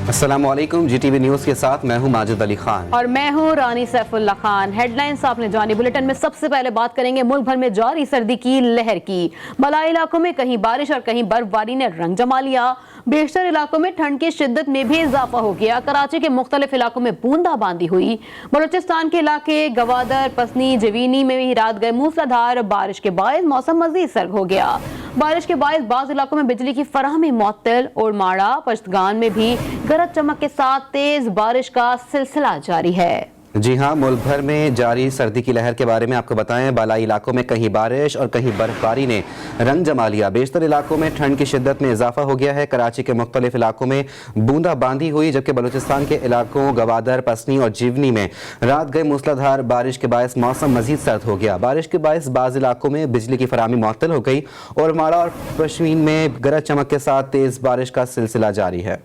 अस्सलामुअलैकुम, GTV news के साथ मैं हूं माजिद अली खान और मैं हूं रानी सैफुल्ला खान। हेडलाइंस आपने जानी। बुलेटिन में सबसे पहले बात करेंगे मुल्क भर में जारी सर्दी की लहर की। बलाई इलाकों में कहीं बारिश और कहीं बर्फबारी ने रंग जमा लिया। बेशतर इलाकों में ठंड की शिद्दत में भी इजाफा हो गया। कराची के मुख्तलिफ इलाकों में बूंदाबांदी हुई। बलूचिस्तान के इलाके गवादर, पसनी, जवीनी में भी रात गए मूसलाधार बारिश के बायस मौसम मजीद सर्द हो गया। बारिश के बायस बाज़ इलाकों में बिजली की फराहमी मुअत्तल और माड़ा पश्तगान में भी गरज चमक के साथ तेज बारिश का सिलसिला जारी है। जी हाँ, मुल्क भर में जारी सर्दी की लहर के बारे में आपको बताएं। बालाई इलाकों में कहीं बारिश और कहीं बर्फबारी ने रंग जमा लिया। बेशतर इलाकों में ठंड की शिद्दत में इजाफा हो गया है। कराची के मुख्तलिफ इलाकों में बूंदाबांदी हुई, जबकि बलूचिस्तान के इलाकों गवादर, पसनी और जीवनी में रात गए मूसलाधार बारिश के बायस मौसम मजीद सर्द हो गया। बारिश के बायस बाज़ इलाकों में बिजली की फराहमी मुअत्तल हो गई और माड़ा और पश्मीन में गरज चमक के साथ तेज़ बारिश का सिलसिला जारी है।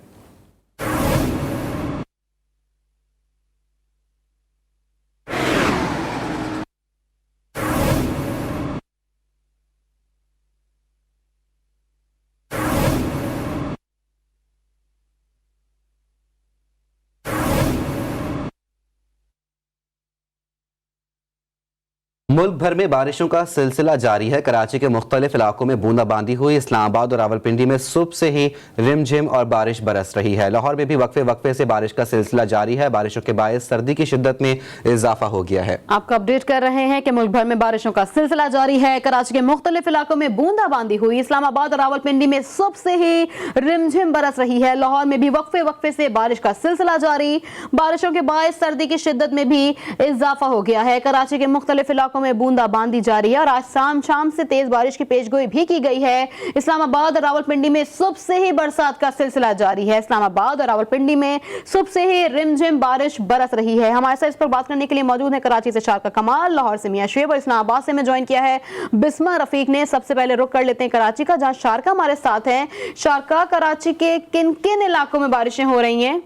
मुल्क भर में बारिशों का सिलसिला जारी है। कराची के मुख्तलिफ इलाकों में बूंदाबांदी हुई। इस्लामाबाद और रावलपिंडी में सुबह से ही रिमझिम और बारिश बरस रही है। लाहौर में भी वक्फे वक्फे से बारिश का सिलसिला जारी है। बारिशों के बायस सर्दी की शिद्दत में इजाफा हो गया है। आपको अपडेट कर रहे हैं कि मुल्क भर में बारिशों का सिलसिला जारी है। कराची के मुख्तलिफ इलाकों में बूंदाबांदी हुई। इस्लामाबाद और रावलपिंडी में सुबह से ही रिमझिम बरस रही है। लाहौर में भी वक्फे वक्फे से बारिश का सिलसिला जारी। बारिशों के बायस सर्दी की शिद्दत में भी इजाफा हो गया है। कराची के मुख्तलिफ इलाकों में बूंदाबांदी जारी है और आज शाम से तेज बारिश की पेशगोई भी की गई है। इस्लामाबाद और रावलपिंडी में सुबह से ही बरसात का सिलसिला जारी है। इस्लामाबाद और रावलपिंडी में सुबह से ही रिमझिम बारिश बरस रही है। हमारे साथ इस पर बात करने के लिए मौजूद है कराची से शारका कमाल, लाहौर से मियां शुएब और इस्लामाबाद से मैं ज्वाइन किया है बिस्मा रफीक ने। सबसे पहले रुख कर लेते हैं कराची का, जहां शारका हमारे साथ हैं। शारका, कराची के किन किन इलाकों में बारिशें हो रही हैं?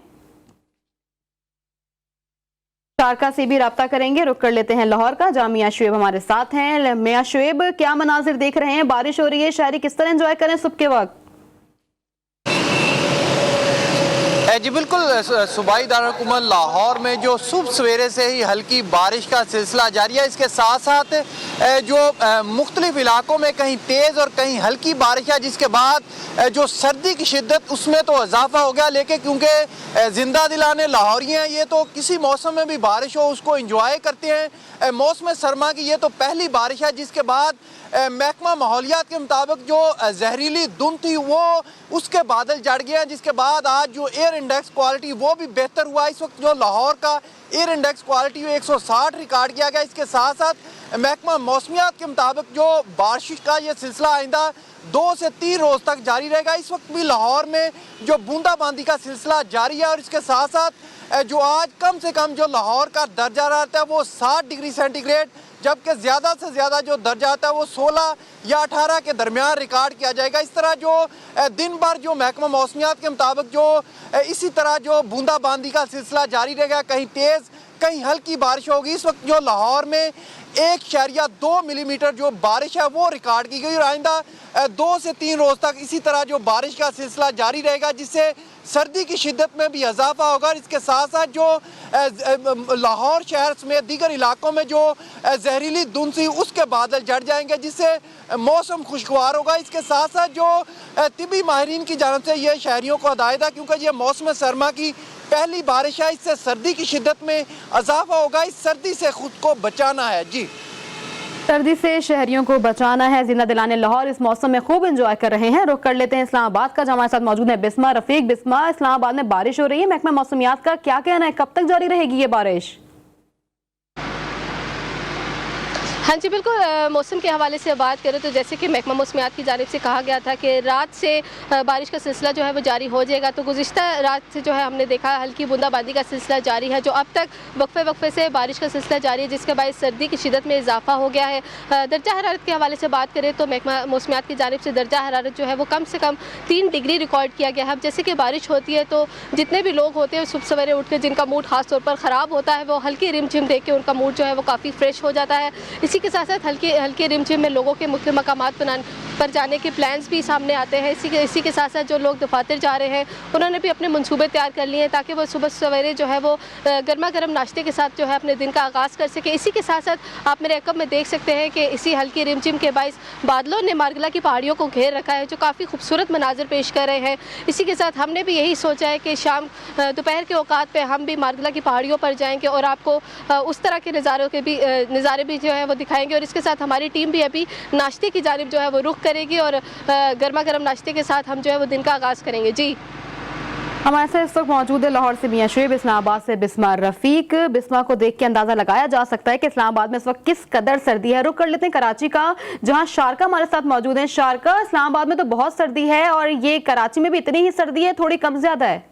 शारका से भी राब्ता करेंगे। रुक कर लेते हैं लाहौर का, जहां मियां शुएब हमारे साथ हैं। मियां शुएब, क्या मनाजिर देख रहे हैं? बारिश हो रही है, शहरी किस तरह एंजॉय करें सुबह के वक्त? जी बिल्कुल, सूबाई दारुल लाहौर में जो सुबह सवेरे से ही हल्की बारिश का सिलसिला जारी है। इसके साथ साथ जो मुख्तलिफ इलाकों में कहीं तेज़ और कहीं हल्की बारिश है, जिसके बाद जो सर्दी की शिद्दत उसमें तो इजाफा हो गया। लेकिन क्योंकि जिंदा दिलाने लाहौरी हैं, ये तो किसी मौसम में भी बारिश हो उसको इंजॉय करते हैं। मौसम सरमा की ये तो पहली बारिश है, जिसके बाद महकमा माहौलियात के मुताबिक जो जहरीली धुंध थी वो उसके बादल जड़ गए हैं, जिसके बाद आज जो एयर इंडेक्स क्वालिटी वो भी बेहतर हुआ। इस वक्त जो लाहौर का एयर इंडेक्स क्वालिटी 160 रिकॉर्ड किया गया। इसके साथ साथ महकमा मौसमियात के मुताबिक जो बारिश का ये सिलसिला आइंदा 2 से 3 रोज़ तक जारी रहेगा। इस वक्त भी लाहौर में जो बूंदाबांदी का सिलसिला जारी है और इसके साथ साथ जो आज कम से कम जो लाहौर का दर्जा रहता है वो 60 डिग्री सेंटीग्रेड, जबकि ज़्यादा से ज़्यादा जो दर्जा आता है वो 16 या 18 के दरमियान रिकॉर्ड किया जाएगा। इस तरह जो दिन भर जो महकमा मौसमियात के मुताबिक जो इसी तरह जो बूंदाबांदी का सिलसिला जारी रहेगा। कहीं तेज़ कहीं हल्की बारिश होगी। इस वक्त जो लाहौर में 1.2 मिलीमीटर जो बारिश है वो रिकॉर्ड की गई और आइंदा 2 से 3 रोज़ तक इसी तरह जो बारिश का सिलसिला जारी रहेगा, जिससे सर्दी की शिद्दत में भी इजाफा होगा। इसके साथ साथ जो लाहौर शहर समेत दीगर इलाकों में जो जहरीली धुंध थी उसके बादल जड़ जाएंगे, जिससे मौसम खुशगवार होगा। इसके साथ साथ जो तिबी माहिरीन की जानिब से ये शहरियों को हिदायत है, क्योंकि ये मौसम सरमा की पहली बारिश है, इससे सर्दी की शिद्दत में इजाफा होगा। इस सर्दी से खुद को बचाना है। जी, सर्दी से शहरियों को बचाना है, जिंदा दिलाने लाहौर इस मौसम में खूब एंजॉय कर रहे हैं। रुख कर लेते हैं इस्लामाबाद का, जहां हमारे साथ मौजूद है बिस्मा रफीक। बिस्मा, इस्लामाबाद में बारिश हो रही है, महकमा मौसमियात का क्या कहना है, कब तक जारी रहेगी ये बारिश? हाँ जी बिल्कुल, मौसम के हवाले से बात करें तो जैसे कि महकमा मौसमियात की जानिब से कहा गया था कि रात से बारिश का सिलसिला जो है वो जारी हो जाएगा। तो गुज़िश्ता रात से जो है हमने देखा हल्की बूंदाबांदी का सिलसिला जारी है, जो अब तक वक्फे वक्फे से बारिश का सिलसिला जारी है, जिसके बायस सर्दी की शिद्दत में इजाफा हो गया है। दर्जा हरारत के हवाले से बात करें तो महकमा मौसमियात की जानिब से दर्जा हरारत जो है वो कम से कम 3 डिग्री रिकॉर्ड किया गया है। अब जैसे कि बारिश होती है तो जितने भी लोग होते हैं सुबह सवेरे उठ कर जिनका मूड खास तौर पर ख़राब होता है, वो हल्की रिमझिम देख के उनका मूड जो है वो काफ़ी फ्रेश हो जाता है। इसी के साथ साथ हल्की रिमझिम में लोगों के मुख्तलिफ मकामात पर जाने के प्लान्स भी सामने आते हैं। इसी के साथ साथ जो लोग दफातर जा रहे हैं उन्होंने भी अपने मंसूबे तैयार कर लिए हैं ताकि वो सुबह सवेरे जो है वो गर्मा गर्म नाश्ते के साथ जो है अपने दिन का आगाज़ कर सके। इसी के साथ साथ आप मेरे अकब में देख सकते हैं कि इसी हल्की रिमझिम के बाइस बादलों ने मार्गला की पहाड़ियों को घेर रखा है, जो काफ़ी खूबसूरत मनाजिर पेश कर रहे हैं। इसी के साथ हमने भी यही सोचा है कि शाम दोपहर के औकात पे हम भी मार्गला की पहाड़ियों पर जाएंगे और आपको उस तरह के नज़ारे भी जो है वो दिखाएंगे। और इसके साथ हमारी टीम भी अभी नाश्ते की जानिब जो है वो रुख करेगी और गर्मा गर्म नाश्ते के साथ हम जो है वो दिन का आगाज़ करेंगे। जी, हमारे साथ इस वक्त मौजूद है लाहौर से मियां शुएब, इस्लामाबाद से बिस्मा रफीक। बिस्मा को देख के अंदाजा लगाया जा सकता है कि इस्लामाबाद में इस वक्त किस कदर सर्दी है। रुक कर लेते हैं कराची का, जहां शारका हमारे साथ मौजूद है। शारका, इस्लामाबाद में तो बहुत सर्दी है और ये कराची में भी इतनी ही सर्दी है, थोड़ी कम ज्यादा है?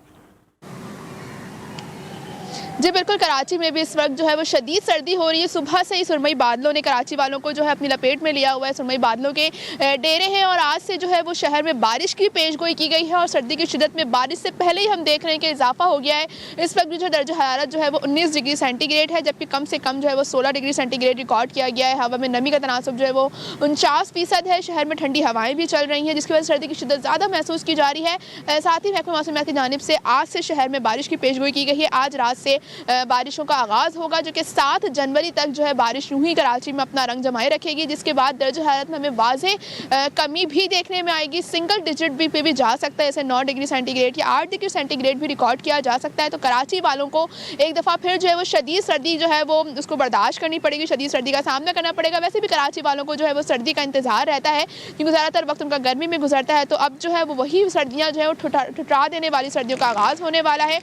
जी बिल्कुल, कराची में भी इस वक्त जो है वो शदीद सर्दी हो रही है। सुबह से ही सुरमई बादलों ने कराची वालों को जो है अपनी लपेट में लिया हुआ है। सुरमई बादलों के डेरे हैं और आज से जो है वो शहर में बारिश की पेशगोई की गई है और सर्दी की शिद्दत में बारिश से पहले ही हम देख रहे हैं कि इजाफा हो गया है। इस वक्त जो दर्जा हरारत जो है वो 19 डिग्री सेंटीग्रेड है, जबकि कम से कम जो है वो 16 डिग्री सेंटीग्रेड रिकॉर्ड किया गया है। हवा में नमी का तनासब जो है वो 49% है। शहर में ठंडी हवाएं भी चल रही हैं, जिसकी वजह से सर्दी की शिद्दत ज़्यादा महसूस की जा रही है। साथ ही महकमा मौसमियात की जानिब से आज से शहर में बारिश की पेशगोई की गई है। आज रात से बारिशों का आगाज़ होगा, जो कि 7 जनवरी तक जो है बारिश यूं ही कराची में अपना रंग जमाए रखेगी, जिसके बाद दर्जा हरारत में हमें वाज़े कमी भी देखने में आएगी। सिंगल डिजिट भी पे भी जा सकता है, जैसे 9 डिग्री सेंटीग्रेड या 8 डिग्री सेंटीग्रेड भी रिकॉर्ड किया जा सकता है। तो कराची वालों को एक दफ़ा फिर जो है वो शदीद सर्दी जो है वो उसको बर्दाश्त करनी पड़ेगी, शदीद सर्दी का सामना करना पड़ेगा। वैसे भी कराची वालों को जो है वो सर्दी का इंतजार रहता है, क्योंकि ज़्यादातर वक्त उनका गर्मी में गुजरता है। तो अब जो है वो वही सर्दियाँ जो है वो ठुठा देने वाली सर्दियों का आगाज़ होने वाला है।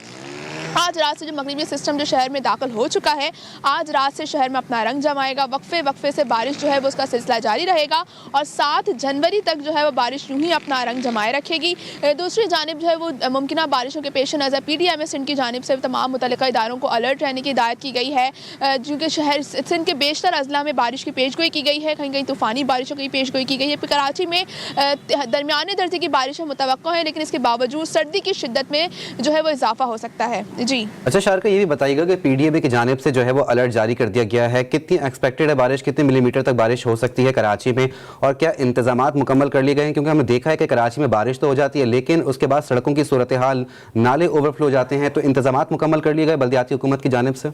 आज रात से जो मगरिबी सिस्टम जो शहर में दाखिल हो चुका है, आज रात से शहर में अपना रंग जमाएगा। वक्फे से बारिश जो है वो उसका सिलसिला जारी रहेगा और 7 जनवरी तक जो है वो बारिश यूं ही अपना रंग जमाए रखेगी। दूसरी जानिब जो है वो मुमकिन बारिशों के पेश नज़र PDM सिंध की जानिब से तमाम मुतल्लिका इदारों को अलर्ट रहने की हिदायत की गई है, क्योंकि शहर सिंध के बेशतर अजला में बारिश की पेशगोई की गई है। कहीं कहीं तूफ़ानी बारिशों की पेशगोई की गई है। कराची में दरमियाने दर्जे की बारिशें मुतवक्को है, लेकिन इसके बावजूद सर्दी की शिद्दत में जो है वो इजाफा हो सकता है। जी अच्छा शारका, ये भी बताइएगा कि PDM की जानिब से जो है वो अलर्ट जारी कर दिया गया है, कितनी एक्सपेक्टेड है बारिश, कितने मिलीमीटर तक बारिश हो सकती है कराची में, और क्या इंतजामात मुकम्मल कर लिए गए हैं? क्योंकि हमने देखा है कि कराची में बारिश तो हो जाती है, लेकिन उसके बाद सड़कों की सूरत हाल, नाले ओवरफ्लो हो जाते हैं। तो इंतजामात मुकम्मल कर लिए गए बल्दियाती हुकूमत की जानिब से?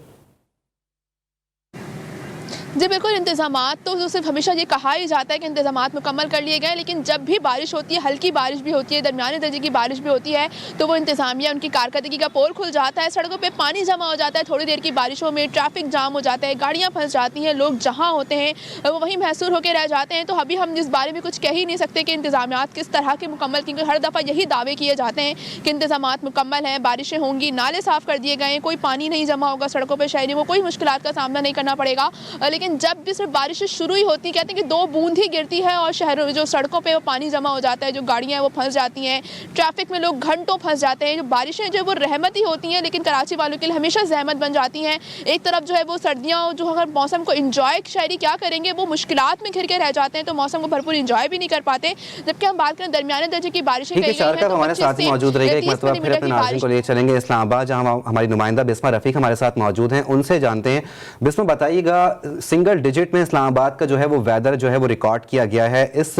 जी बिल्कुल, इंतज़ामात तो सिर्फ हमेशा ये कहा ही जाता है कि इंतज़ामात मुकम्मल कर लिए गए, लेकिन जब भी बारिश होती है, हल्की बारिश भी होती है, दरमियाने दर्जे की बारिश भी होती है, तो वो इंतज़ामिया उनकी कारकर्दगी का पोल खुल जाता है। सड़कों पे पानी जमा हो जाता है, थोड़ी देर की बारिशों में ट्रैफिक जाम हो जाता है, गाड़ियाँ फंस जाती हैं, लोग जहाँ होते हैं वो वहीं महसूर होकर रह जाते हैं। तो अभी हम इस बारे में कुछ कह ही नहीं सकते कि इंतज़ामियात किस तरह के मुकम्मल, क्योंकि हर दफ़ा यही दावे किए जाते हैं कि इंतज़ामात मुकम्मल हैं, बारिशें होंगी, नाले साफ़ कर दिए गए हैं, कोई पानी नहीं जमा होगा सड़कों पर, शहरी को कोई मुश्किलात का सामना नहीं करना पड़ेगा। लेकिन जब भी सिर्फ बारिश शुरू ही होती, कहते हैं कि 2 बूंद ही गिरती है और शहरों जो सड़कों पे वो पानी जमा हो जाता है, जो गाड़ियां हैं वो फंस जाती हैं, ट्रैफिक में लोग घंटों फंस जाते हैं। जो बारिशें जो वो रहमत ही होती हैं, लेकिन कराची वालों के लिए हमेशा जहमत बन जाती हैं। एक तरफ जो है वो सर्दियाँ जो अगर मौसम को इंजॉय शहरी क्या करेंगे, वो मुश्किलात में घिर के रह जाते हैं, तो मौसम को भरपूर इंजॉय भी नहीं कर पाते। जबकि हम बात करें दरमियाने दर्जे की बारिशें हमारे साथ मौजूद रहेगा। एक मतलब फिर अपने नाज़रीन को ले चलेंगे इस्लामाबाद, जहाँ हमारी नुमाइंदा बिस्मा रफीक हमारे साथ मौजूद हैं, उनसे जानते हैं। बिस्मा, बताइएगा, सिंगल डिजिट में इस्लामाबाद का जो है वो वेदर जो है वो रिकॉर्ड किया गया है। इस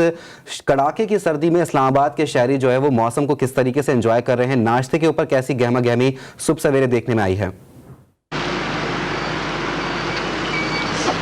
कड़ाके की सर्दी में इस्लामाबाद के शहरी जो है वो मौसम को किस तरीके से एंजॉय कर रहे हैं? नाश्ते के ऊपर कैसी गहमा गहमी सुबह सवेरे देखने में आई है?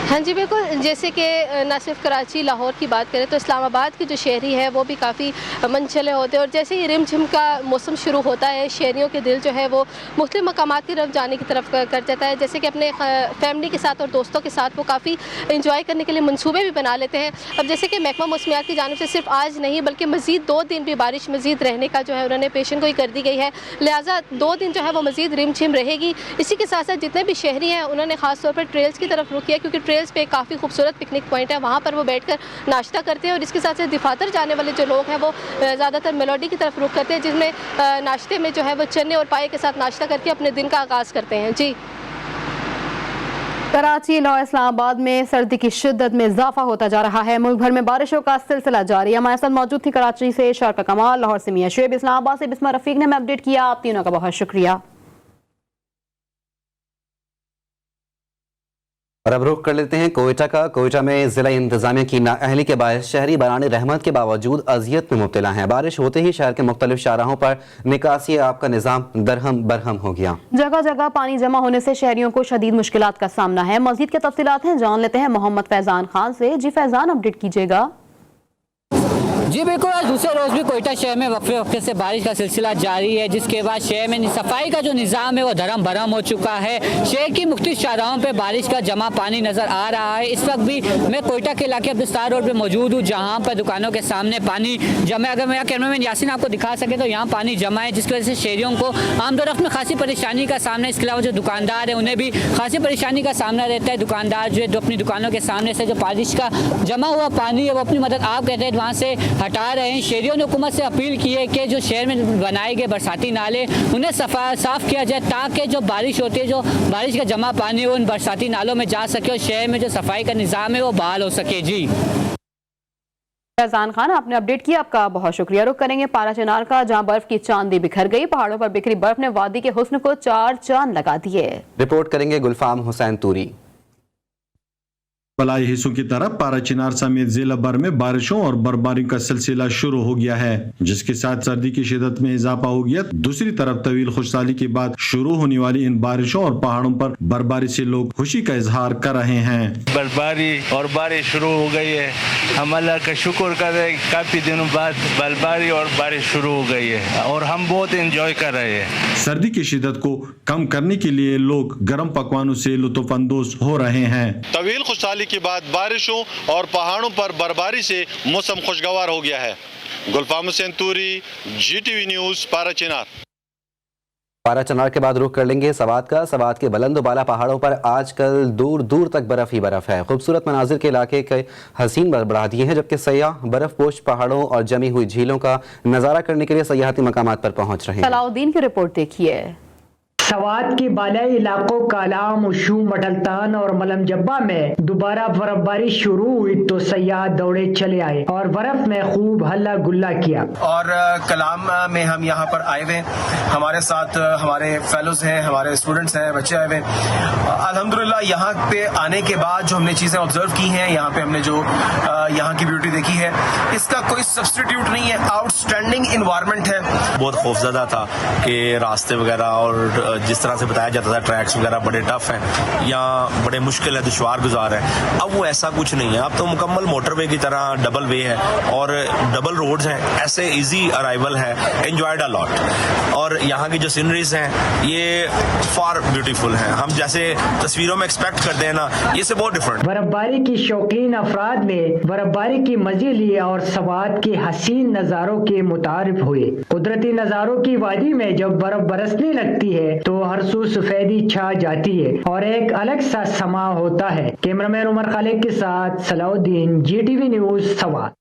हाँ जी बिल्कुल, जैसे कि न सिर्फ कराची लाहौर की बात करें तो इस्लामाबाद के जो शहरी है वो भी काफ़ी मनचले होते हैं। और जैसे ही रिमझिम का मौसम शुरू होता है, शहरियों के दिल जो है वो मुख्तलिफ मकामात की तरफ जाने की तरफ कर जाता है। जैसे कि अपने फैमिली के साथ और दोस्तों के साथ वो काफ़ी इंजॉय करने के लिए मनसूबे भी बना लेते हैं। अब जैसे कि महकमा मौसमियात की जानिब से सिर्फ आज नहीं बल्कि मज़ीद 2 दिन भी बारिश मज़ीद रहने का जो है उन्होंने पेशन गोई कर दी गई है, लिहाजा 2 दिन जो है वो मज़ीद रिमझिम रहेगी। इसी के साथ साथ जितने भी शहरी हैं उन्होंने ख़ास तौर पर ट्रेल्स की तरफ रुख किया, क्योंकि ट्रेल्स पे काफ़ी खूबसूरत पिकनिक पॉइंट है, वहाँ पर वो बैठकर नाश्ता करते हैं। और इसके साथ साथ दफातर जाने वाले जो लोग हैं वो ज़्यादातर मेलोडी की तरफ रुख करते हैं, जिसमें नाश्ते में जो है वो चने और पाए के साथ नाश्ता करके अपने दिन का आगाज़ करते हैं। जी, कराची, लाहौर, इस्लामाबाद में सर्दी की शिद्दत में इजाफा होता जा रहा है। मुल्क भर में बारिशों का सिलसिला जारी है। हमारे साथ मौजूद थी कराची से शारका कमाल, लाहौर से मियां शुएब, इस्लामाबाद से बिस्मा रफीक ने हमें अपडेट किया। आप तीनों का बहुत शुक्रिया। और अब रुख कर लेते हैं कोयटा का। कोयटा में जिला इंतजामिया की नाअहली के बायस शहरी बराने रहमत के बावजूद अजियत में मुब्तला हैं। बारिश होते ही शहर के मुख्तलिफ शाहराहों पर निकासी आब का निज़ाम दरहम बरहम हो गया। जगह जगह पानी जमा होने से शहरियों को शदीद मुश्किलात का सामना है। मजीद के तफसीलात हैं, जान लेते हैं मोहम्मद फैजान खान से। जी फैजान, अपडेट कीजिएगा। जी बिल्कुल, आज दूसरे रोज़ भी कोयटा शहर में वक्फे वक्फे से बारिश का सिलसिला जारी है, जिसके बाद शहर में सफाई का जो निज़ाम है वो धर्म भरम हो चुका है। शहर की मुख्तलिफ शाहराहों पे बारिश का जमा पानी नज़र आ रहा है। इस वक्त भी मैं कोयटा के इलाके अब्दुस्तार रोड पे मौजूद हूँ, जहाँ पर दुकानों के सामने पानी जमा है। अगर मेरा कैमरामैन यासीन आपको दिखा सके तो यहाँ पानी जमा है, जिसकी वजह से शहरियों को आमदोरफ्त में खासी परेशानी का सामना। इसके अलावा जो दुकानदार है उन्हें भी खासी परेशानी का सामना रहता है। दुकानदार जो है तो अपनी दुकानों के सामने से जो बारिश का जमा हुआ पानी है वो अपनी मदद आप कहते हैं वहाँ से हटा रहे हैं। शहरियों ने हुकूमत से अपील की है कि जो शहर में बनाए गए बरसाती नाले उन्हें साफ किया जाए, ताकि जो बारिश होती है, जो बारिश का जमा पानी वो उन बरसाती नालों में जा सके और शहर में जो सफाई का निज़ाम है वो बहाल हो सके। जी फैजान खान, आपने अपडेट किया, आपका बहुत शुक्रिया। रुख करेंगे पारा चिनार का, जहां बर्फ की चांदी बिखर गई। पहाड़ों पर बिखरी बर्फ ने वादी के हुस्न को चार चांद लगा दिए। रिपोर्ट करेंगे गुलफाम हुसैन तूरी। बलाई हिस्सों की तरफ पारा चिनार समेत जिला भर में बारिशों और बर्फबारी का सिलसिला शुरू हो गया है, जिसके साथ सर्दी की शिदत में इजाफा हो गया। दूसरी तरफ तवील खुशहाली के बाद शुरू होने वाली इन बारिशों और पहाड़ों पर बर्फबारी से लोग खुशी का इजहार कर रहे हैं। बर्फबारी और बारिश शुरू हो गई है, हम अल्लाह का शुक्र कर रहे हैं। काफी दिनों बाद बर्फबारी और बारिश शुरू हो गई है और हम बहुत एंजॉय कर रहे हैं। सर्दी की शिदत को कम करने के लिए लोग गर्म पकवानों से लुत्फानंदोज हो रहे हैं। तवील खुशहाली के बाद बारिशों और पहाड़ों पर बर्फबारी से मौसम खुशगवार हो गया है। गुलफाम हुसैन तूरी, GTV न्यूज, पारा चिनार। पारा चिनार के बाद रुख कर लेंगे सवात का। सवात के बुलंद बाला पहाड़ों पर आजकल दूर दूर तक बर्फ ही बर्फ है। खूबसूरत मनाजिर के इलाके के हसीन बढ़ा दिए हैं, जबकि सयाह बर्फ पोश पहाड़ों और जमी हुई झीलों का नजारा करने के लिए सयाहती मकामात पर पहुंच रहे हैं। सलाउद्दीन की रिपोर्ट देखिए। सवात के बालाई इलाकों कालाम, उशू, मटलतान और मलम जब्बा में दोबारा बर्फबारी शुरू हुई तो सयाह दौड़े चले आए और बर्फ में खूब हल्ला गुल्ला किया। और कलाम में हम यहाँ पर आए हुए, हमारे साथ हमारे फेलोज हैं, हमारे स्टूडेंट्स हैं, बच्चे आए हुए। अल्हम्दुलिल्लाह यहाँ पे आने के बाद जो हमने चीजें ऑब्जर्व की हैं, यहाँ पे हमने जो यहाँ की ब्यूटी देखी है, इसका कोई सब्स्टिट्यूट नहीं है। आउटस्टैंडिंग इन्वायरमेंट है। बहुत खौफजदा था कि रास्ते वगैरह और जिस तरह से बताया जाता था ट्रैक्स वगैरह बड़े टफ हैं या बड़े मुश्किल है, दुश्वार गुजार है। अब वो ऐसा कुछ नहीं है, अब तो मुकम्मल मोटरवे की तरह डबल वे है और डबल रोड्स हैं, ऐसे इजी अराइवल है। Enjoyed a lot. और यहाँ की जो सीनरीज हैं ये फार ब्यूटीफुल हैं, हम जैसे तस्वीरों में एक्सपेक्ट करते हैं ना, ये से बहुत डिफरेंट। बर्फबारी की शौकीन अफराद ने बर्फबारी की मजे लिए और सवात के हसीन नजारों के मुतारिफ हुए। कुदरती नजारों की वादी में जब बर्फ बरसने लगती है तो हर सू सफेदी छा जाती है और एक अलग सा समा होता है। कैमरामैन उमर खालिक के साथ सलाउद्दीन, GTV न्यूज, सवात।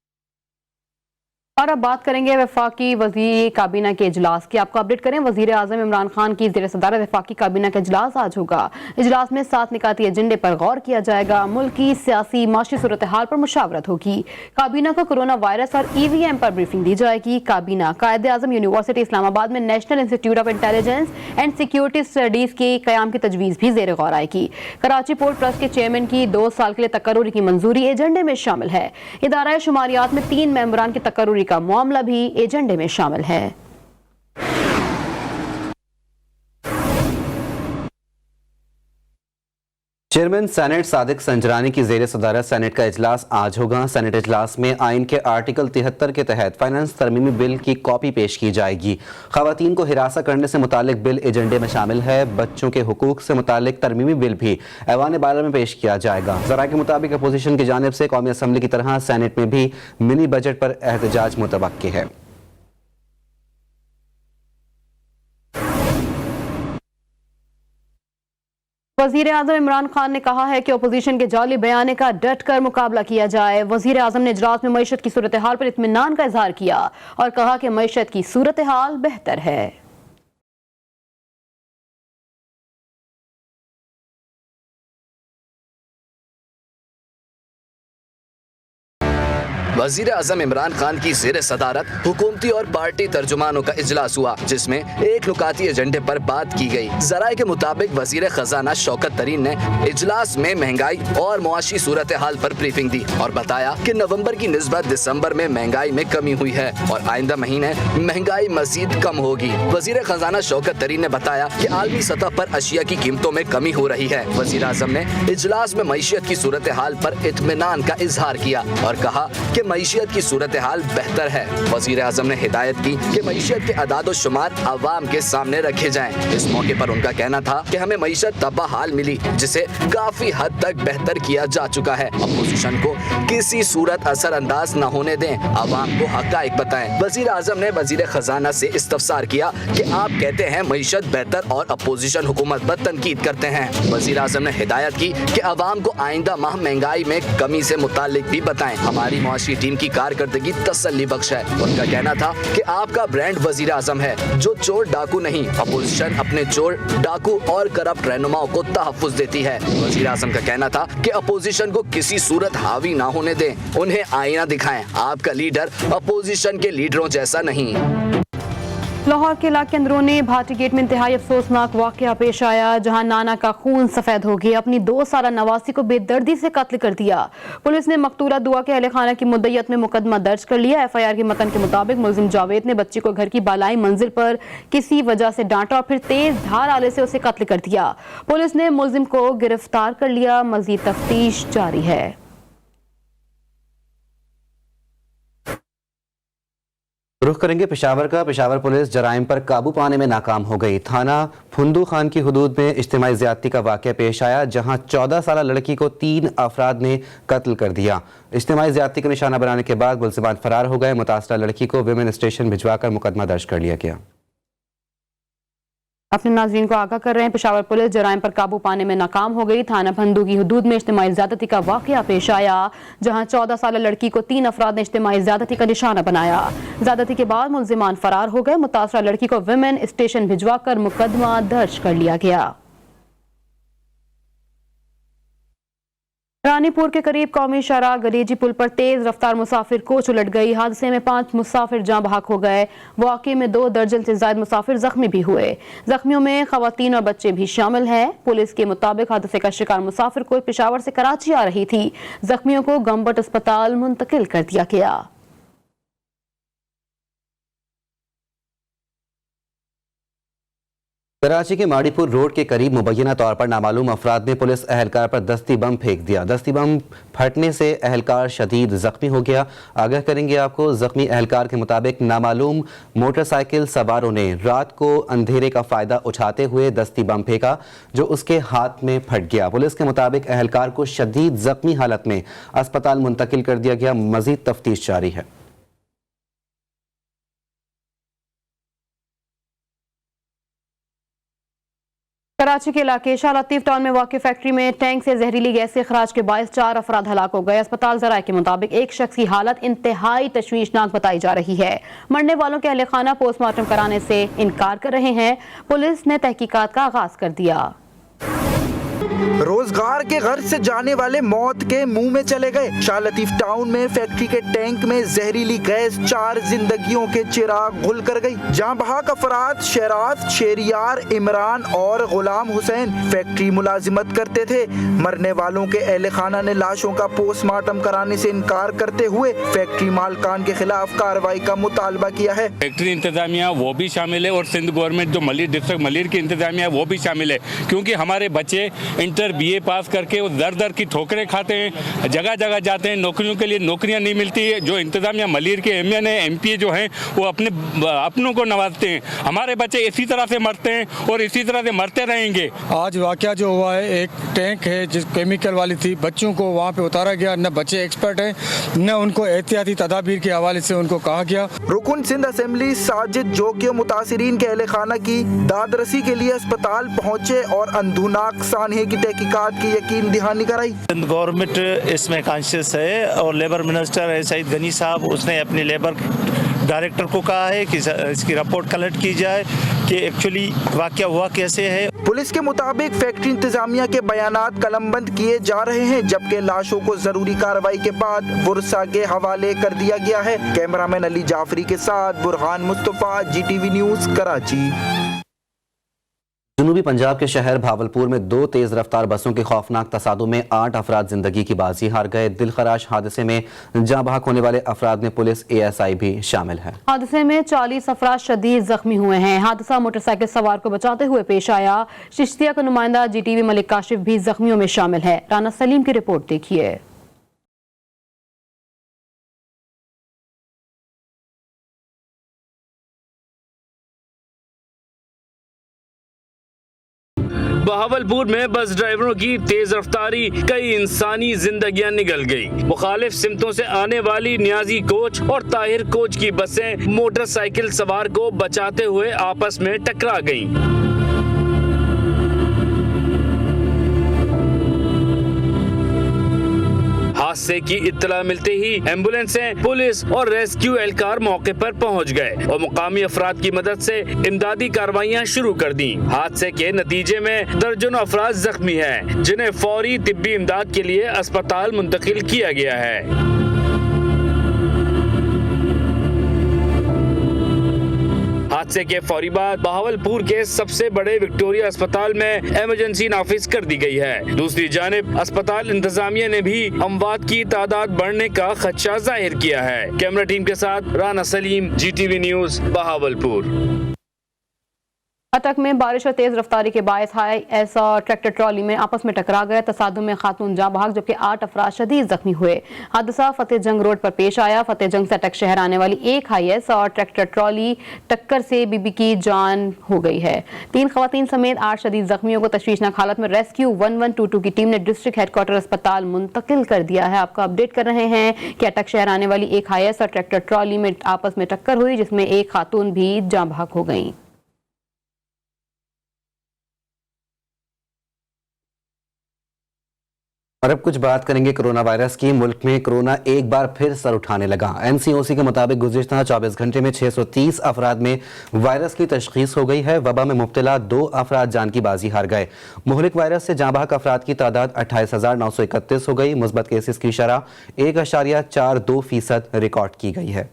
और अब बात करेंगे वफाकी वजीर काबीना के इजलास की। आपको अपडेट करें, वजीर आजम इमरान खान की ज़ेर सदारत वफाकी काबीना का इजलास आज होगा। इजलास में 7 निकाती एजेंडे पर गौर किया जाएगा। मुल्क की सियासी माशी सूरत हाल पर मुशावरत होगी। काबीना को कोरोना वायरस और EVM पर ब्रीफिंग दी जाएगी। काबीना कायदे आजम यूनिवर्सिटी इस्लामाबाद में national institute of intelligence and security studies के कयाम की तजवीज़ भी ज़ेर गौर आएगी। कराची पोर्ट ट्रस्ट के चेयरमैन की 2 साल के लिए तकर्रुरी की मंजूरी एजेंडे में शामिल है। इदारा शुमारियात में 3 मेंबरान की तकर्रुरी का मामला भी एजेंडे में शामिल है। चेयरमैन सेनेट सादिक संजरानी की ज़ेर सदारत सेनेट का इजलास आज होगा। सेनेट इजलास में आइन के आर्टिकल 73 के तहत फाइनेंस तरमीमी बिल की कॉपी पेश की जाएगी। खवातीन को हिरासत करने से मुतालिक बिल एजेंडे में शामिल है। बच्चों के हुकूक से मुतालिक तरमीमी बिल भी ऐवान बाला में पेश किया जाएगा। ज़रा के मुताबिक अपोजिशन की जानिब से कौमी असम्बली की तरह सेनेट में भी मिनी बजट पर एहतजाज मुतवक्की है। वजीर आजम इमरान खान ने कहा है कि अपोजिशन के जाली बयाने का डट कर मुकाबला किया जाए। वजीर आजम ने इजलास में मईशत की सूरत हाल पर इत्मीनान का इजहार किया और कहा कि मईशत की सूरत हाल बेहतर है। वजीर आजम इमरान खान की ज़ेर सदारत हुकूमती और पार्टी तर्जुमानों का इजलास हुआ, जिसमें एक नुकाती एजेंडे पर बात की गई। ज़राए के मुताबिक वजीर खजाना शौकत तरीन ने इजलास में महंगाई और मुआशी सूरत हाल पर ब्रीफिंग दी और बताया कि नवंबर की निस्बत दिसंबर में महंगाई में कमी हुई है और आइंदा महीने महंगाई मजीद कम होगी। वजीर खजाना शौकत तरीन ने बताया कि आलमी सतह पर अशिया की कीमतों में कमी हो रही है। वजीर आजम ने इजलास में मईशत की सूरत हाल पर इत्मीनान का इजहार किया और कहा कि मईशत की सूरत हाल बेहतर है। वजीर आजम ने हिदायत की कि मईशत के अदाद शुमार अवाम के सामने रखे जाएं। इस मौके पर उनका कहना था कि हमें मईशत तबाह हाल मिली, जिसे काफी हद तक बेहतर किया जा चुका है। अपोजिशन को किसी सूरत असरअंदाज न होने दें, अवाम को हकाइक बताएं। वजीर आजम ने वजीर खजाना से इस्तफसार किया कि आप कहते हैं मईशत बेहतर और अपोजिशन हुकूमत पर तनकीद करते हैं। वजीर आजम ने हिदायत की कि अवाम को आइंदा माह महंगाई में कमी से मुतालिक भी बताएं। हमारी मुआशी टीम की कारकर्दगी तसल्ली बख्श है। उनका कहना था कि आपका ब्रांड वजीर आजम है, जो चोर डाकू नहीं। अपोजिशन अपने चोर डाकू और करप्ट रहनुमाओं को तहफ्फुज देती है। वजीर आजम का कहना था कि अपोजिशन को किसी सूरत हावी ना होने दें, उन्हें आईना दिखाएं। आपका लीडर अपोजिशन के लीडरों जैसा नहीं। लाहौर के इलाके अंदरूनी भाटी गेट में इंतहाई अफसोसनाक वाकया पेश आया, जहां नाना का खून सफेद हो गया। अपनी 2 साला नवासी को बेदर्दी से कत्ल कर दिया। पुलिस ने मकतूला दुआ के अहले खाना की मुद्दत में मुकदमा दर्ज कर लिया। FIR के मतन के मुताबिक मुलजिम जावेद ने बच्ची को घर की बालाई मंजिल पर किसी वजह से डांटा और फिर तेज धार आले से उसे कत्ल कर दिया। पुलिस ने मुलजिम को गिरफ्तार कर लिया। मजीद तफ्तीश जारी है। रुख करेंगे पेशावर का। पेशावर पुलिस जराइम पर काबू पाने में नाकाम हो गई। थाना फुंदू खान की हुदूद में इज्तिमाई ज़्यादती का वाक़या पेश आया, जहां 14 साला लड़की को 3 अफराद ने कत्ल कर दिया। इज्तिमाई ज़्यादती को निशाना बनाने के बाद मुल्ज़िमान फरार हो गए। मुतासरा लड़की को विमेन स्टेशन भिजवाकर मुकदमा दर्ज कर लिया गया। अपने नाज़रीन को आगाह कर रहे हैं, पेशावर पुलिस जराइम पर काबू पाने में नाकाम हो गई। थाना फंदू की हुदूद में इज्तिमाई ज़्यादती का वाक़या पेश आया, जहां 14 साल लड़की को 3 अफराद ने इज्तिमाई ज़्यादती का निशाना बनाया। ज़्यादती के बाद मुल्ज़िमान फरार हो गए। मुतासरा लड़की को विमेन स्टेशन भिजवाकर मुकदमा दर्ज कर लिया गया। रानीपुर के करीब कौमी शाहराह गलीजी पुल पर तेज रफ्तार मुसाफिर कोच उलट गई। हादसे में 5 मुसाफिर जाँ बहक हो गए। वाक़े में 2 दर्जन से ज्यादा मुसाफिर जख्मी भी हुए। जख्मियों में खवातीन और बच्चे भी शामिल हैं। पुलिस के मुताबिक हादसे का शिकार मुसाफिर कोई पेशावर से कराची आ रही थी। जख्मियों को गंबट अस्पताल मुंतकिल कर दिया गया। कराची के माड़ीपुर रोड के करीब मुबैना तौर पर नामालूम अफराद ने पुलिस एहलकार पर दस्ती बम फेंक दिया। दस्ती बम फटने से एहलकार शदीद जख्मी हो गया। आगाह करेंगे आपको, जख्मी एहलकार के मुताबिक नामालूम मोटरसाइकिल सवारों ने रात को अंधेरे का फायदा उठाते हुए दस्ती बम फेंका, जो उसके हाथ में फट गया। पुलिस के मुताबिक एहलकार को शदीद जख्मी हालत में अस्पताल मुंतकिल कर दिया गया। मजीद तफ्तीश जारी है। कराची के इलाके शाह लतीफ टाउन में वाक़ फैक्ट्री में टैंक से जहरीली गैस के खराज के बायस 4 अफराद हलाक हो गए। अस्पताल ज़राए के मुताबिक एक शख्स की हालत इंतहाई तशवीशनाक बताई जा रही है। मरने वालों के अहले खाना पोस्टमार्टम कराने से इनकार कर रहे हैं। पुलिस ने तहकीकात का आगाज कर दिया। रोजगार के घर से जाने वाले मौत के मुंह में चले गए। शाह लतीफ टाउन में फैक्ट्री के टैंक में जहरीली गैस 4 जिंदगियों के चिराग घुल कर गई। जहां बहाक अफराद शहराज, शेरियार, इमरान और गुलाम हुसैन फैक्ट्री मुलाजिमत करते थे। मरने वालों के अहले खाना ने लाशों का पोस्टमार्टम कराने से इनकार करते हुए फैक्ट्री मालकान के खिलाफ कार्रवाई का मुतालबा किया है। फैक्ट्री इंतजामिया वो भी शामिल है और सिंध गवर्नमेंट जो मलिर डिस्ट्रिक्ट मलिर की इंतजामिया वो भी शामिल है, क्योंकि हमारे बच्चे इंटर BA पास करके वो दर दर की ठोकरें खाते हैं, जगह जगह जाते हैं, नौकरियों के लिए नौकरियां नहीं मिलती है। जो इंतजामिया मलिर के MN MP जो हैं वो अपनों को नवाजते हैं। हमारे बच्चे इसी तरह से मरते हैं और इसी तरह से मरते रहेंगे। आज वाकया जो हुआ है, एक टैंक है जिस केमिकल वाली थी, बच्चों को वहाँ पे उतारा गया। न बच्चे एक्सपर्ट हैं, न उनको एहतियाती तदाबीर के हवाले से उनको कहा गया। रुकन सिंध असेंबली साजिद जोगी मुतासिरीन के अहले खाना की दादरसी के लिए अस्पताल पहुँचे और अंधुनाक सानहे की तहकीकात की यकीन दहानी कराई। गवर्नमेंट इसमें कॉन्शियस है और लेबर मिनिस्टर है सईद गनी साहब, उसने अपनी लेबर डायरेक्टर को कहा है कि इसकी रिपोर्ट कलेक्ट की जाए कि एक्चुअली वाकया हुआ कैसे है। पुलिस के मुताबिक फैक्ट्री इंतजामिया के बयानात कलमबंद किए जा रहे हैं, जबकि लाशों को जरूरी कार्रवाई के बाद बुरसा के हवाले कर दिया गया है। कैमरामैन अली जाफरी के साथ बुरहान मुस्तफा, GTV न्यूज़, कराची। जनूबी पंजाब के शहर भावलपुर में 2 तेज रफ्तार बसों के खौफनाक तसादुम में 8 अफराद जिंदगी की बाजी हार गए। दिलखराश हादसे में जाँ बहक होने वाले अफराद में पुलिस ASI भी शामिल है। हादसे में 40 अफराद शदीद जख्मी हुए हैं। हादसा मोटरसाइकिल सवार को बचाते हुए पेश आया। चिश्तिया का नुमाइंदा GTV मलिक काशिफ भी जख्मियों में शामिल है। राना सलीम की रिपोर्ट देखिए। बहावलपुर में बस ड्राइवरों की तेज रफ्तारी कई इंसानी जिंदगियां निगल गई। मुखालिफ सिमतों से आने वाली नियाजी कोच और ताहिर कोच की बसें मोटरसाइकिल सवार को बचाते हुए आपस में टकरा गईं। हादसे की इत्तला मिलते ही एम्बुलेंसें, पुलिस और रेस्क्यू एहलकार मौके पर पहुंच गए और मुकामी अफराद की मदद से इमदादी कार्रवाइयां शुरू कर दी। हादसे के नतीजे में दर्जनों अफराद जख्मी हैं, जिन्हें फौरी तिब्बी इमदाद के लिए अस्पताल मुंतकिल किया गया है। हादसे के फौरी बाद बहावलपुर के सबसे बड़े विक्टोरिया अस्पताल में इमरजेंसी नाफिज कर दी गई है। दूसरी जानिब अस्पताल इंतजामिया ने भी अमवात की तादाद बढ़ने का खदशा जाहिर किया है। कैमरा टीम के साथ राना सलीम, GTV न्यूज, बहावलपुर। अटक में बारिश और तेज रफ्तारी के बायस हाईएस और ट्रैक्टर ट्रॉली में आपस में टकरा गए। तसादुम में खातून जाँ बहक जबकि 8 अफराद शदीद जख्मी हुए। हादसा फतेह जंग रोड पर पेश आया। फतेह जंग से अटक शहर आने वाली एक हाईएस और ट्रैक्टर ट्रॉली टक्कर से बीबी की जान हो गई है। 3 खवातीन समेत 8 शदीद जख्मियों को तशवीशनाक हालत में रेस्क्यू 1122 की टीम ने डिस्ट्रिक्ट हेडक्वार्टर अस्पताल मुंतकिल कर दिया है। आपको अपडेट कर रहे हैं कि अटक शहर आने वाली एक हाईएस और ट्रैक्टर ट्रॉली में आपस में टक्कर हुई, जिसमें एक खातून भी जाँ बहक हो गई। और अब कुछ बात करेंगे कोरोना वायरस की। मुल्क में कोरोना एक बार फिर सर उठाने लगा। NCOC के मुताबिक गुज़िश्ता 24 घंटे में 630 अफराद में वायरस की तशखीस हो गई है। वबा में मुब्तला 2 अफराद जान की बाजी हार गए। मुहलिक वायरस से जाँ बहक अफराद की तादाद 28,931 हो गई। मुस्बत केसेस की शरह 1.42% रिकॉर्ड की गई है।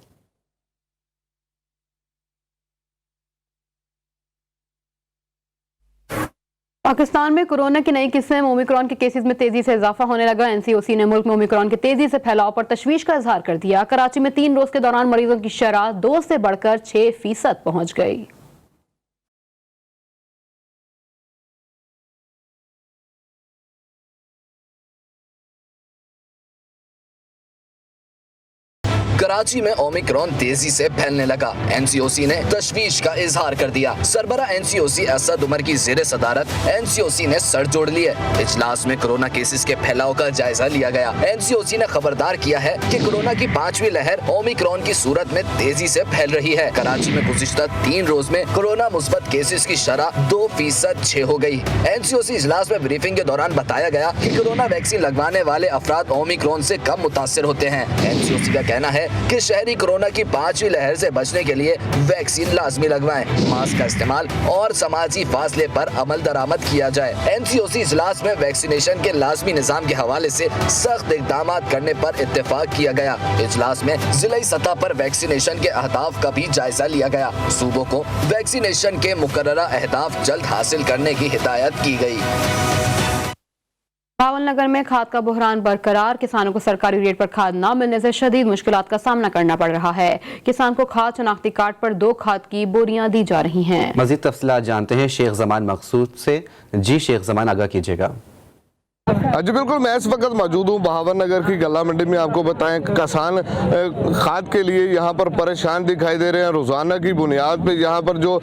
पाकिस्तान में कोरोना की नई किस्म ओमिक्रॉन के केसेस में तेजी से इजाफा होने लगा। NCOC ने मुल्क में ओमिक्रॉन के तेजी से फैलाव पर तशवीश का इजहार कर दिया। कराची में 3 रोज के दौरान मरीजों की शरह 2 से बढ़कर 6% पहुंच गई। कराची में ओमिक्रॉन तेजी से फैलने लगा। NCOC ने तशवीश का इजहार कर दिया। सरबरा NCOC असद उमर की ज़ेरे सदारत NCOC ने सर जोड़ लिए। इजलास में कोरोना केसेस के फैलाव का जायजा लिया गया। NCOC ने खबरदार किया है कि कोरोना की 5वीं लहर ओमिक्रॉन की सूरत में तेजी से फैल रही है। कराची में गुज़िश्ता 3 रोज में कोरोना मुस्बत केसेस की शरह 2% 6 हो गई। NCOC इजलास में ब्रीफिंग के दौरान बताया गया कि कोरोना वैक्सीन लगवाने वाले अफराद ओमिक्रॉन से कम मुतासिर होते हैं। NCOC का कहना है कि शहरी कोरोना की 5वीं लहर से बचने के लिए वैक्सीन लाजमी लगवाएं, मास्क का इस्तेमाल और समाजी फासले पर अमल दरामद किया जाए। NCOC इजलास में वैक्सीनेशन के लाजमी निजाम के हवाले से सख्त इकदाम करने पर इत्तेफाक किया गया। इजलास में जिलाई सतह पर वैक्सीनेशन के अहदाफ का भी जायजा लिया गया। सूबों को वैक्सीनेशन के मुकर्ररा अहदाफ जल्द हासिल करने की हिदायत की गई। भावलनगर में खाद का बुहरान बरकरार। किसानों को सरकारी रेट पर खाद न मिलने से शदीद मुश्किलात का सामना करना पड़ रहा है। किसान को खाद शनाख्ती कार्ड पर 2 खाद की बोरियां दी जा रही हैं। मजीद तफसीलात जानते हैं शेख जमान मकसूद से। जी शेख जमान, आगाह कीजिएगा। जी बिल्कुल, मैं इस वक्त मौजूद हूँ बहावलनगर की गला मंडी में। आपको बताएं किसान खाद के लिए यहाँ पर परेशान दिखाई दे रहे हैं। रोज़ाना की बुनियाद पे यहाँ पर जो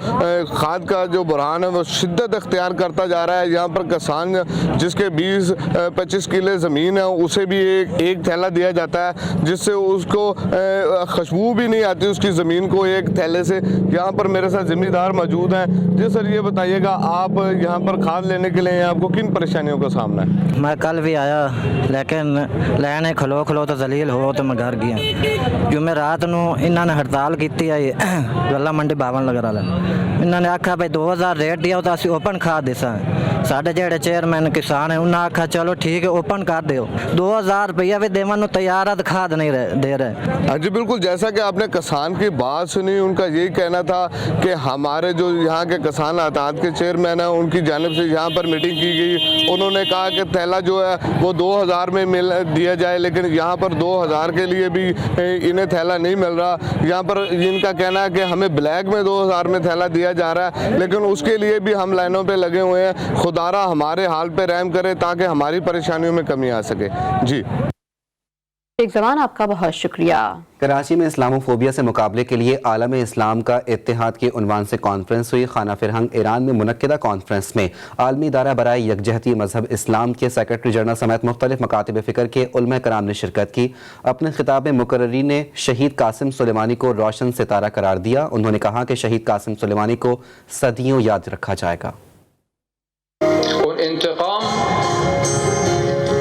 खाद का जो बुरहान है वो शिद्दत अख्तियार करता जा रहा है। यहाँ पर किसान जिसके 20-25 किले ज़मीन है उसे भी एक थैला दिया जाता है, जिससे उसको खुशबू भी नहीं आती उसकी ज़मीन को एक थैले से। यहाँ पर मेरे साथ ज़िम्मेदार मौजूद हैं। जी सर, ये बताइएगा आप यहाँ पर खाद लेने के लिए आपको किन परेशानियों का सामना है? मैं कल भी आया लेकिन लैने खलो तो जलील हो तो मैं घर गया जो मैं रात नू इन्होंने हड़ताल की है गला मंडी बावन लगर वाला इन्होंने आखा भाई 2000 रेट दिया तो असं ओपन खा देसा साढ़े जेड़े चेयरमैन किसान है उन्हें आखा चलो ठीक है ओपन कर दो 2000 रुपया भी देवन तैयार है खाद नहीं दे रहे। हाँ जी बिल्कुल, जैसा कि आपने किसान की बात सुनी, उनका यही कहना था कि हमारे जो यहाँ के किसान अताद के चेयरमैन हैं उनकी जानिब से यहाँ पर मीटिंग की गई। उन्होंने कहा कि थैला जो है वो 2000 में दिया जाए, लेकिन यहाँ पर 2000 के लिए भी इन्हें थैला नहीं मिल रहा। यहाँ पर इनका कहना है कि हमें ब्लैक में 2000 में थैला दिया जा रहा है, लेकिन उसके लिए भी हम लाइनों पे लगे हुए हैं। खुदारा हमारे हाल पे रहम करे ताकि हमारी परेशानियों में कमी आ सके। जी एक जमान, आपका बहुत शुक्रिया। कराची में इस्लामोफोबिया से मुकाबले के लिए आलम इस्लाम का इत्तेहाद के उन्वान से कॉन्फ्रेंस हुई। खाना फिरहंग ईरान में मुनक्किदा कॉन्फ्रेंस में आलमी इदारा बराए यकजहती मजहब इस्लाम के सेक्रेटरी जनरल समेत मुख्तलिफ मकातिब फ़िक्र के उलमा कराम ने शिरकत की। अपने खिताब में मुकर्रिरीन ने शहीद कासिम सुलेमानी को रोशन सितारा करार दिया। उन्होंने कहा कि शहीद कासिम सुलेमानी को सदियों याद रखा जाएगा।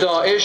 दाइश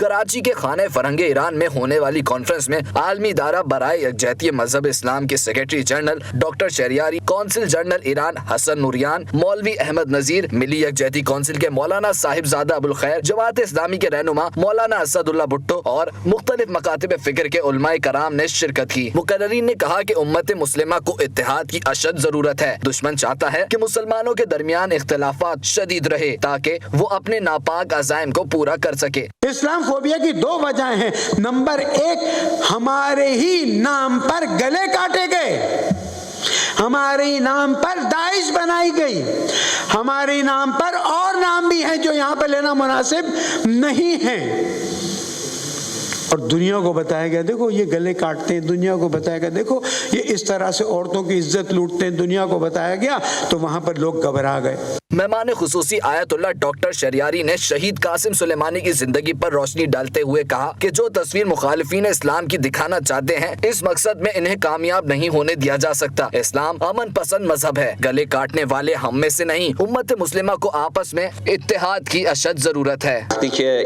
कराची के खाने फरंगे ईरान में होने वाली कॉन्फ्रेंस में आलमी इदारा बराए यकजहती मजहब इस्लाम के secretary general doctor Shahriari, consul general Iran Hassan Nourian, Maulvi Ahmad नजीर, मिली यकजहती कौंसिल के मौलाना साहिबजादा अबुल खैर, जमात इस्लामी के रहनुमा मौलाना असदुल्ला भुट्टो और मुख्तलिफ मकातिब फिक्र के उलमाए कराम ने शिरकत की। मुकर्रिरीन ने कहा कि उम्मत मुस्लिमा को इत्तेहाद की अशद जरूरत है। दुश्मन चाहता है कि मुसलमानों के दरमियान इख्तिलाफात शदीद रहे ताकि वो अपने नापाक अज़ाइम को पूरा कर सके। इस्लाम फोबिया की 2 वजह हैं। नंबर 1, हमारे ही नाम पर गले काटे गए, हमारे ही नाम पर दाइश बनाई गई, हमारे ही नाम पर और नाम भी हैं जो यहाँ पर लेना मुनासिब नहीं है। और दुनिया को बताया गया देखो ये गले काटते हैं, दुनिया को बताया गया देखो ये इस तरह से औरतों की इज्जत लूटते हैं, दुनिया को बताया गया तो वहां पर लोग घबरा गए। मेहमान खुसूसी आयतुल्लाह डॉक्टर शहरियारी ने शहीद कासिम सुलेमानी की जिंदगी पर रोशनी डालते हुए कहा कि जो तस्वीर मुखालिफिन इस्लाम की दिखाना चाहते हैं, इस मकसद में इन्हें कामयाब नहीं होने दिया जा सकता। इस्लाम अमन पसंद मजहब है, गले काटने वाले हम में से नहीं। उम्मत मुस्लिमा को आपस में इत्तेहाद की अशद जरूरत है।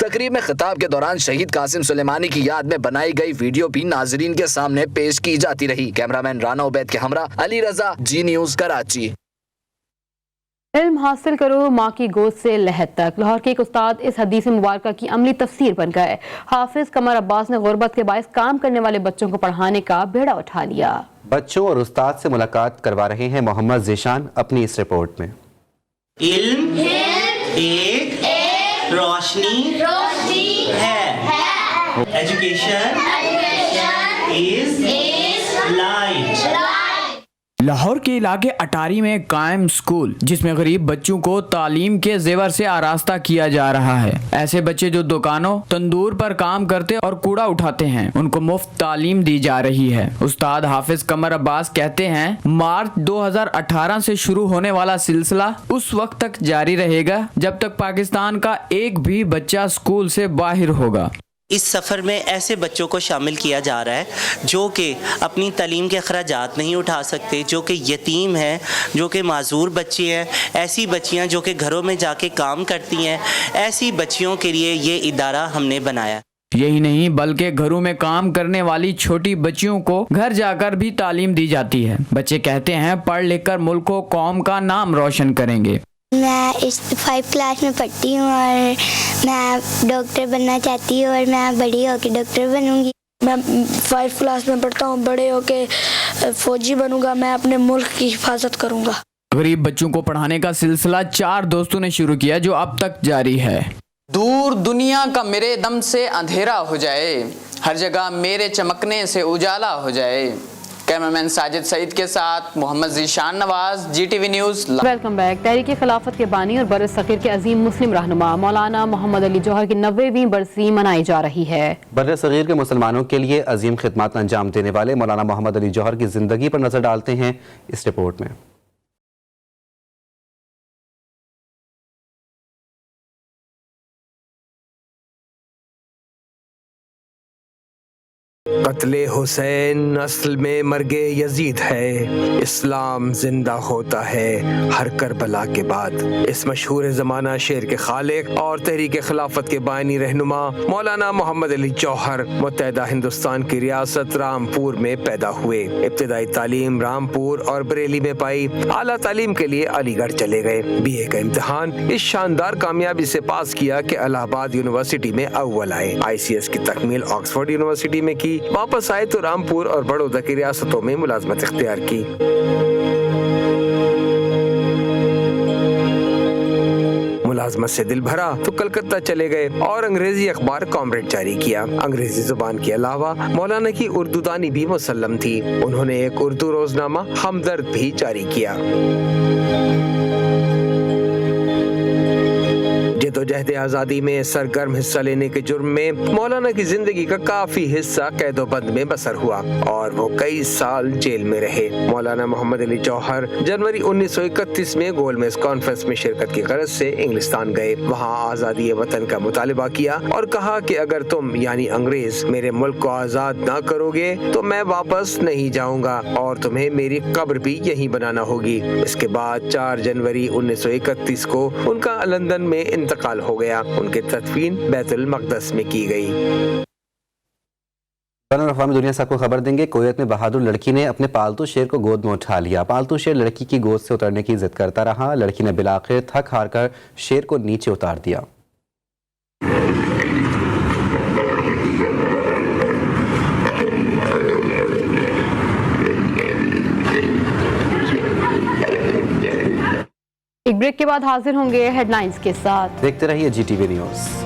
तकरीब में खिताब के दौरान शहीद कासिम सुलेमानी की याद में बनाई गई वीडियो भी नाजरीन के सामने पेश की जाती रही। कैमरामैन राना उबैद के हमरा अली रजा, जी न्यूज कराची। इल्म हासिल करो माँ की गोद से लहद तक, लाहौर के एक उस्ताद इस हदीस मुबारका की अमली तफसीर बन गए। हाफिज कमर अब्बास ने गुर्बत के बायस काम करने वाले बच्चों को पढ़ाने का बेड़ा उठा लिया। बच्चों और उस्ताद से मुलाकात करवा रहे हैं मोहम्मद ज़ीशान अपनी इस रिपोर्ट में। इल्म एक रोशनी है, एजुकेशन इज लाइट। लाहौर के इलाके अटारी में कायम स्कूल जिसमें गरीब बच्चों को तालीम के जेवर से आरास्ता किया जा रहा है। ऐसे बच्चे जो दुकानों तंदूर पर काम करते और कूड़ा उठाते हैं, उनको मुफ्त तालीम दी जा रही है। उस्ताद हाफिज कमर अब्बास कहते हैं मार्च 2018 से शुरू होने वाला सिलसिला उस वक्त तक जारी रहेगा जब तक पाकिस्तान का एक भी बच्चा स्कूल से बाहर होगा। इस सफ़र में ऐसे बच्चों को शामिल किया जा रहा है जो कि अपनी तालीम के अखराजात नहीं उठा सकते, जो कि यतीम हैं, जो कि माजूर बच्चे हैं, ऐसी बच्चियां जो कि घरों में जाके काम करती हैं, ऐसी बच्चियों के लिए ये इदारा हमने बनाया। यही नहीं बल्कि घरों में काम करने वाली छोटी बच्चियों को घर जाकर भी तालीम दी जाती है। बच्चे कहते हैं पढ़ लिख कर मुल्क व कौम का नाम रोशन करेंगे। मैं इस 5 क्लास में पढ़ती हूँ और मैं डॉक्टर बनना चाहती हूँ और मैं बड़ी होकर डॉक्टर बनूंगी। मैं 5 क्लास में पढ़ता हूँ, बड़े होकर फौजी बनूंगा। मैं अपने मुल्क की हिफाजत करूंगा। गरीब बच्चों को पढ़ाने का सिलसिला 4 दोस्तों ने शुरू किया जो अब तक जारी है। दूर दुनिया का मेरे दम से अंधेरा हो जाए, हर जगह मेरे चमकने से उजाला हो जाए, कैमरामैन साजिद सईद के साथ Mohammad Zeeshan Nawaz, GTV news. Welcome back. Tehreek Khilafat के बानी और बर-ए-सग़ीर के अजीम मुस्लिम रहनुमा मौलाना मोहम्मद अली जौहर की 90वीं बरसी मनाई जा रही है। बर-ए-सग़ीर के मुसलमानों के लिए अजीम खिदमत अंजाम देने वाले मौलाना मोहम्मद अली जौहर की ज़िंदगी पर नज़र डालते हैं इस रिपोर्ट में। कत्ले हुसैन असल में मर्गे यजीद है, इस्लाम जिंदा होता है हर करबला के बाद। इस मशहूर ज़माना शेर के खालिक और तहरीक खिलाफत के बानी रहनुमा मौलाना मोहम्मद अली जौहर मुत्तहदा हिंदुस्तान की रियासत रामपुर में पैदा हुए। इब्तदाई तालीम रामपुर और बरेली में पाई, आला तालीम के लिए अलीगढ़ चले गए। BA का इम्तिहान इस शानदार कामयाबी से पास किया कि इलाहाबाद यूनिवर्सिटी में अव्वल आए। ICS की तकमील ऑक्सफोर्ड यूनिवर्सिटी में की। वापस आए तो रामपुर और बड़ौदा की रियासतों में मुलाजमत इख्तियार की। मुलाजमत से दिल भरा तो कलकत्ता चले गए और अंग्रेजी अखबार कॉमरेड जारी किया। अंग्रेजी जुबान के अलावा मौलाना की उर्दू दानी भी मुसल्लम थी। उन्होंने एक उर्दू रोजनामा हमदर्द भी जारी किया। जद्दोजहद आज़ादी में सरगर्म हिस्सा लेने के जुर्म में मौलाना की जिंदगी का काफी हिस्सा कैदोबंद में बसर हुआ और वो कई साल जेल में रहे। मौलाना मोहम्मद अली जौहर जनवरी 1931 में गोलमेज कॉन्फ्रेंस में शिरकत की गरज से इंग्लिस्तान गए। वहाँ आज़ादी वतन का मुतालिबा किया और कहा कि अगर तुम यानी अंग्रेज मेरे मुल्क को आज़ाद ना करोगे तो मैं वापस नहीं जाऊंगा और तुम्हें मेरी कब्र भी यहीं बनाना होगी। इसके बाद 4 जनवरी 1931 को उनका लंदन में इंतकाल हो गया। उनकी तदफीन बैतुल मक़दस में की गई। बैनुल-अक़वामी दुनिया से आपको खबर देंगे, कुवैत में बहादुर लड़की ने अपने पालतू शेर को गोद में उठा लिया। पालतू शेर लड़की की गोद से उतरने की जिद करता रहा। लड़की ने बिलाखिर थक हार कर शेर को नीचे उतार दिया। एक ब्रेक के बाद हाजिर होंगे हेडलाइंस के साथ। देखते रहिए GTV न्यूज़।